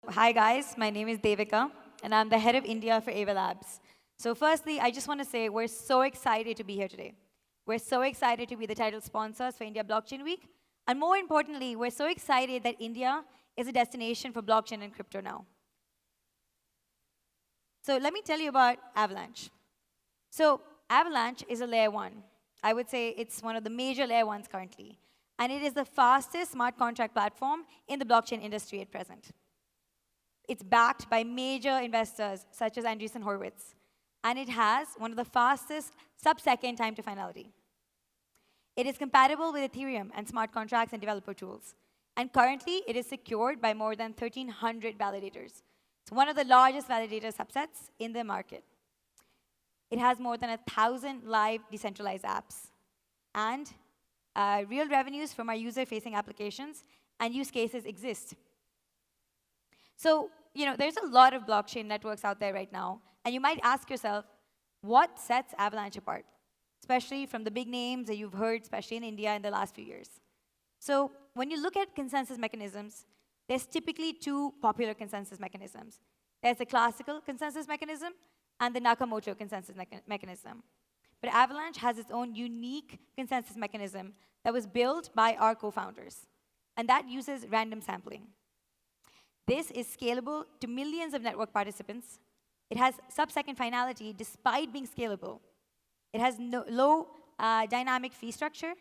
Hi guys, my name is Devika, and I'm the head of India for Ava Labs. So firstly, I just want to say we're so excited to be here today. We're so excited to be the title sponsors for India Blockchain Week, and more importantly, we're so excited that India is a destination for blockchain and crypto now. So let me tell you about Avalanche. So Avalanche is a layer one. I would say it's one of the major layer ones currently, and it is the fastest smart contract platform in the blockchain industry at present. It's backed by major investors such as Andreessen Horowitz, and it has one of the fastest sub-second time to finality. It is compatible with Ethereum and smart contracts and developer tools. And currently, it is secured by more than 1,300 validators. It's one of the largest validator subsets in the market. It has more than 1,000 live decentralized apps and real revenues from our user-facing applications and use cases exist. So, there's a lot of blockchain networks out there right now, and you might ask yourself, what sets Avalanche apart? Especially from the big names that you've heard, especially in India in the last few years. So, when you look at consensus mechanisms, there's typically two popular consensus mechanisms. There's the classical consensus mechanism and the Nakamoto consensus mechanism. But Avalanche has its own unique consensus mechanism that was built by our co-founders, and that uses random sampling. This is scalable to millions of network participants. It has sub-second finality despite being scalable. It has low dynamic fee structure,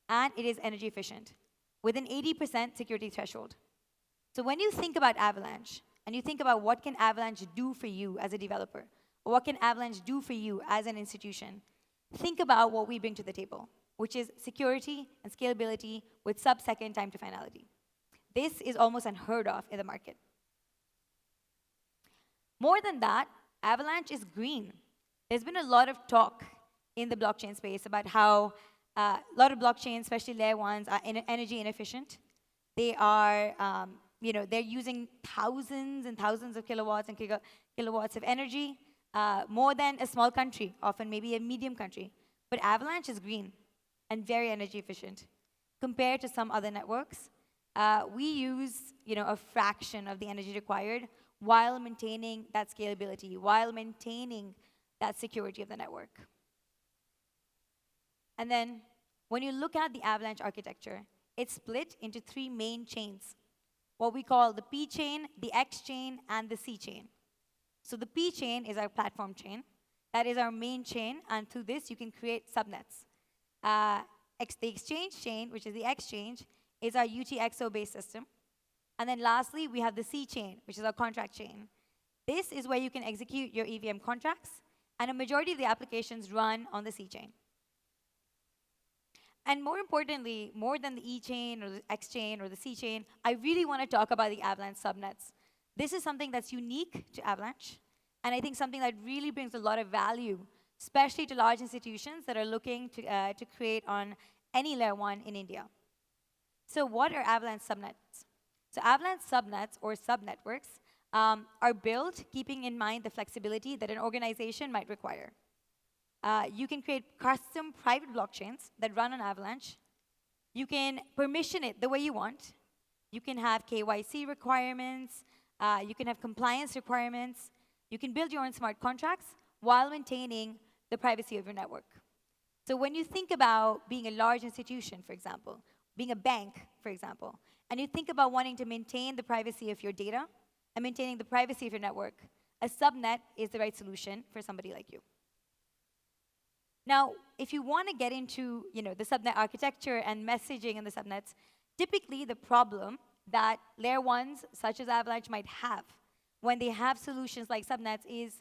and it is energy efficient with an 80% security threshold. So when you think about Avalanche, and you think about what can Avalanche do for you as a developer, or what can Avalanche do for you as an institution, think about what we bring to the table, which is security and scalability with sub-second time to finality. This is almost unheard of in the market. More than that, Avalanche is green. There's been a lot of talk in the blockchain space about how a lot of blockchains, especially layer ones, are energy inefficient. They are, they're using thousands and thousands of kilowatts and kilowatts of energy, more than a small country, often maybe a medium country. But Avalanche is green and very energy efficient compared to some other networks. We use a fraction of the energy required while maintaining that scalability, while maintaining that security of the network. And then when you look at the Avalanche architecture, it's split into three main chains, what we call the P chain, the X chain, and the C chain. So the P chain is our platform chain. That is our main chain, and through this you can create subnets. The exchange chain, which is the exchange, is our UTXO-based system. And then lastly, we have the C chain, which is our contract chain. This is where you can execute your EVM contracts, and a majority of the applications run on the C chain. And more importantly, more than the E chain or the X chain or the C chain, I really want to talk about the Avalanche subnets. This is something that's unique to Avalanche, and I think something that really brings a lot of value, especially to large institutions that are looking to create on any layer one in India. So what are Avalanche subnets? So Avalanche subnets or subnetworks are built keeping in mind the flexibility that an organization might require. You can create custom private blockchains that run on Avalanche. You can permission it the way you want. You can have KYC requirements. You can have compliance requirements. You can build your own smart contracts while maintaining the privacy of your network. So when you think about being a large institution, for example, being a bank, for example, and you think about wanting to maintain the privacy of your data and maintaining the privacy of your network, a subnet is the right solution for somebody like you. Now, if you want to get into the subnet architecture and messaging in the subnets, typically the problem that layer ones such as Avalanche might have when they have solutions like subnets is,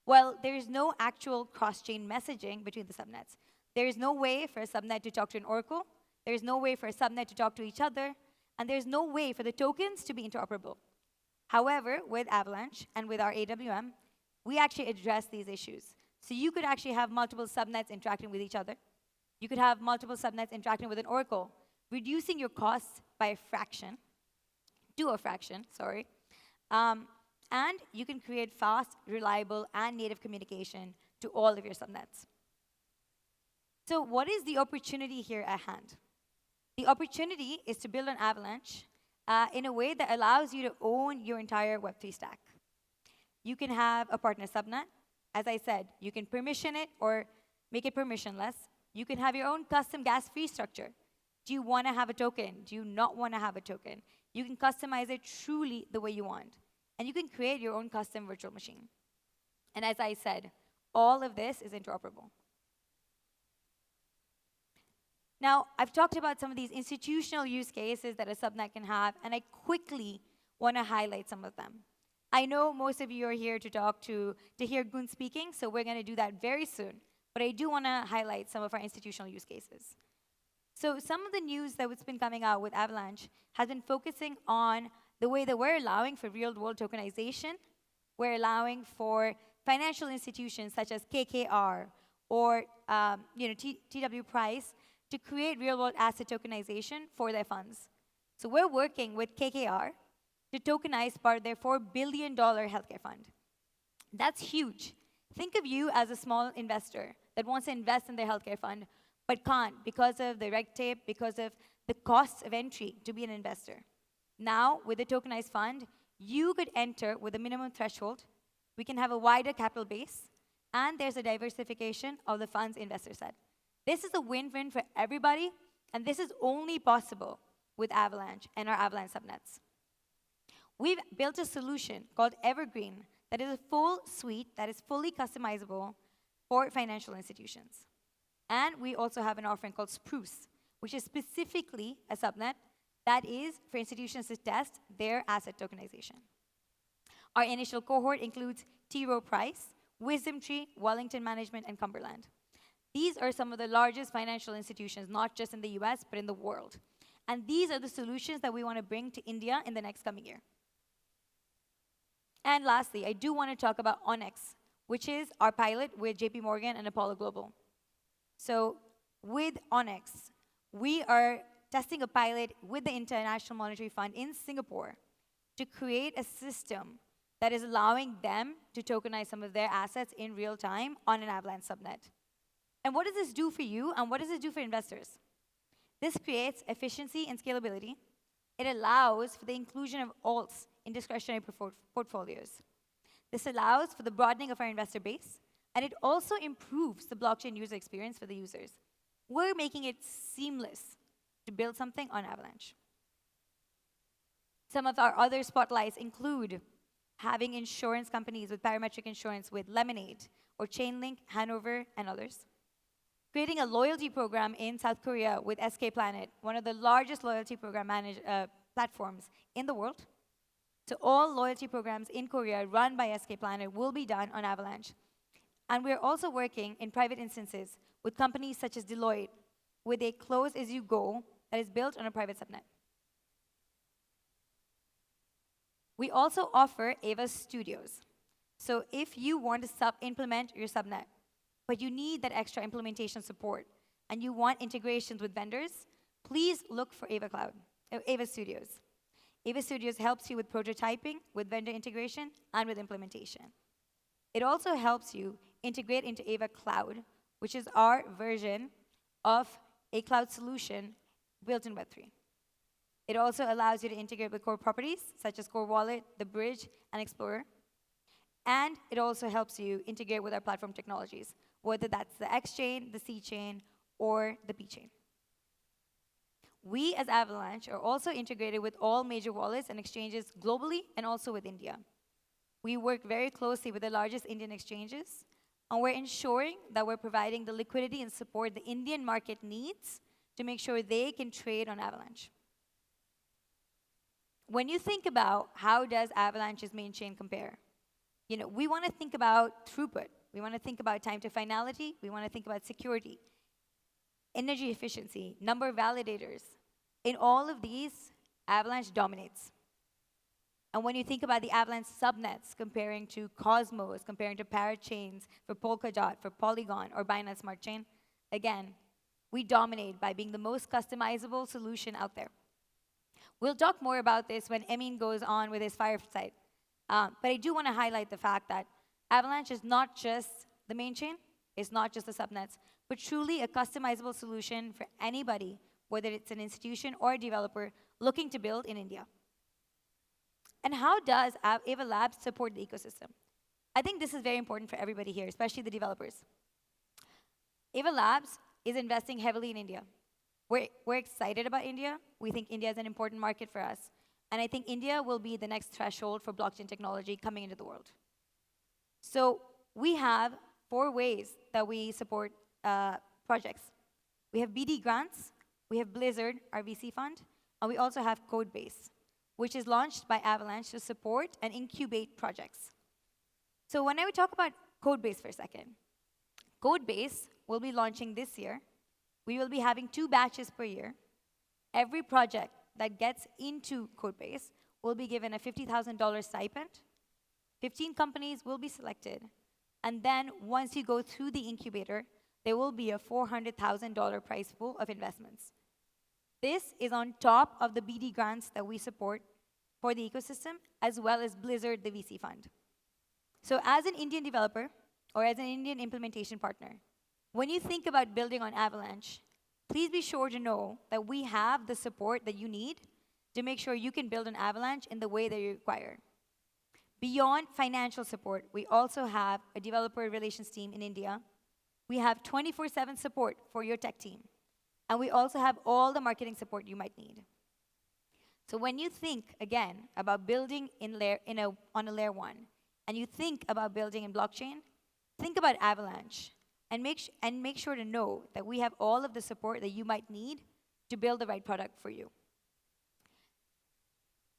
well, there is no actual cross-chain messaging between the subnets. There is no way for a subnet to talk to an oracle. There is no way for a subnet to talk to each other. And there's no way for the tokens to be interoperable. However, with Avalanche and with our AWM, we actually address these issues. So you could actually have multiple subnets interacting with each other. You could have multiple subnets interacting with an oracle, reducing your costs by a fraction, and you can create fast, reliable, and native communication to all of your subnets. So what is the opportunity here at hand? The opportunity is to build on Avalanche in a way that allows you to own your entire Web3 stack. You can have a partner subnet. As I said, you can permission it or make it permissionless. You can have your own custom gas fee structure. Do you want to have a token? Do you not want to have a token? You can customize it truly the way you want. And you can create your own custom virtual machine. And as I said, all of this is interoperable. Now, I've talked about some of these institutional use cases that a subnet can have, and I quickly want to highlight some of them. I know most of you are here to hear Gun speaking, so we're going to do that very soon. But I do want to highlight some of our institutional use cases. So some of the news that's been coming out with Avalanche has been focusing on the way that we're allowing for real-world tokenization. We're allowing for financial institutions such as KKR or TW Price to create real-world asset tokenization for their funds. So we're working with KKR to tokenize part of their $4 billion healthcare fund. That's huge. Think of you as a small investor that wants to invest in their healthcare fund, but can't because of the red tape, because of the costs of entry to be an investor. Now, with a tokenized fund, you could enter with a minimum threshold. We can have a wider capital base, and there's a diversification of the fund's investor set. This is a win-win for everybody, and this is only possible with Avalanche and our Avalanche subnets. We've built a solution called Evergreen that is a full suite that is fully customizable for financial institutions. And we also have an offering called Spruce, which is specifically a subnet that is for institutions to test their asset tokenization. Our initial cohort includes T. Rowe Price, Wisdom Tree, Wellington Management, and Cumberland. These are some of the largest financial institutions, not just in the US, but in the world. And these are the solutions that we want to bring to India in the next coming year. And lastly, I do want to talk about Onyx, which is our pilot with JP Morgan and Apollo Global. So with Onyx, we are testing a pilot with the International Monetary Fund in Singapore to create a system that is allowing them to tokenize some of their assets in real time on an Avalanche subnet. And what does this do for you, and what does it do for investors? This creates efficiency and scalability. It allows for the inclusion of alts in discretionary portfolios. This allows for the broadening of our investor base, and it also improves the blockchain user experience for the users. We're making it seamless to build something on Avalanche. Some of our other spotlights include having insurance companies with parametric insurance with Lemonade or Chainlink, Hanover, and others. Creating a loyalty program in South Korea with SK Planet, one of the largest loyalty program platforms in the world. So all loyalty programs in Korea run by SK Planet will be done on Avalanche. And we're also working in private instances with companies such as Deloitte with a close-as-you-go that is built on a private subnet. We also offer Ava Studios. So if you want to implement your subnet, but you need that extra implementation support, and you want integrations with vendors, please look for Ava Studios. Ava Studios helps you with prototyping, with vendor integration, and with implementation. It also helps you integrate into Ava Cloud, which is our version of a cloud solution built in Web3. It also allows you to integrate with core properties, such as Core Wallet, the Bridge, and Explorer. And it also helps you integrate with our platform technologies, whether that's the X chain, the C chain, or the P chain. We, as Avalanche, are also integrated with all major wallets and exchanges globally and also with India. We work very closely with the largest Indian exchanges, and we're ensuring that we're providing the liquidity and support the Indian market needs to make sure they can trade on Avalanche. When you think about how does Avalanche's main chain compare, we want to think about throughput. We want to think about time to finality. We want to think about security, energy efficiency, number of validators. In all of these, Avalanche dominates. And when you think about the Avalanche subnets comparing to Cosmos, comparing to parachains for Polkadot, for Polygon, or Binance Smart Chain, again, we dominate by being the most customizable solution out there. We'll talk more about this when Emin goes on with his fireside. But I do want to highlight the fact that Avalanche is not just the main chain, it's not just the subnets, but truly a customizable solution for anybody, whether it's an institution or a developer looking to build in India. And how does Ava Labs support the ecosystem? I think this is very important for everybody here, especially the developers. Ava Labs is investing heavily in India. We're excited about India. We think India is an important market for us. And I think India will be the next threshold for blockchain technology coming into the world. So we have 4 ways that we support projects. We have BD grants, we have Blizzard, our VC fund, and we also have Codebase, which is launched by Avalanche to support and incubate projects. So when I talk about Codebase for a second, Codebase will be launching this year. We will be having 2 batches per year. Every project that gets into Codebase will be given a $50,000 stipend. 15 companies will be selected. And then once you go through the incubator, there will be a $400,000 prize pool of investments. This is on top of the BD grants that we support for the ecosystem, as well as Blizzard, the VC fund. So as an Indian developer, or as an Indian implementation partner, when you think about building on Avalanche, please be sure to know that we have the support that you need to make sure you can build an Avalanche in the way that you require. Beyond financial support, we also have a developer relations team in India. We have 24/7 support for your tech team. And we also have all the marketing support you might need. So when you think, again, about building on a layer 1, and you think about building in blockchain, think about Avalanche, and make sure to know that we have all of the support that you might need to build the right product for you.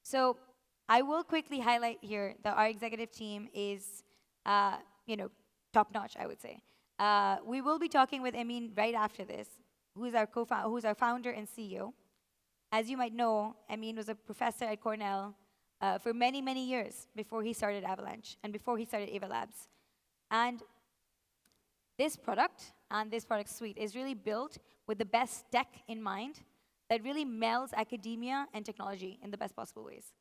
So I will quickly highlight here that our executive team is, top-notch, I would say. We will be talking with Amin right after this, who's our founder and CEO. As you might know, Amin was a professor at Cornell for many, many years before he started Avalanche and before he started Ava Labs. And this product and this product suite is really built with the best tech in mind that really melds academia and technology in the best possible ways.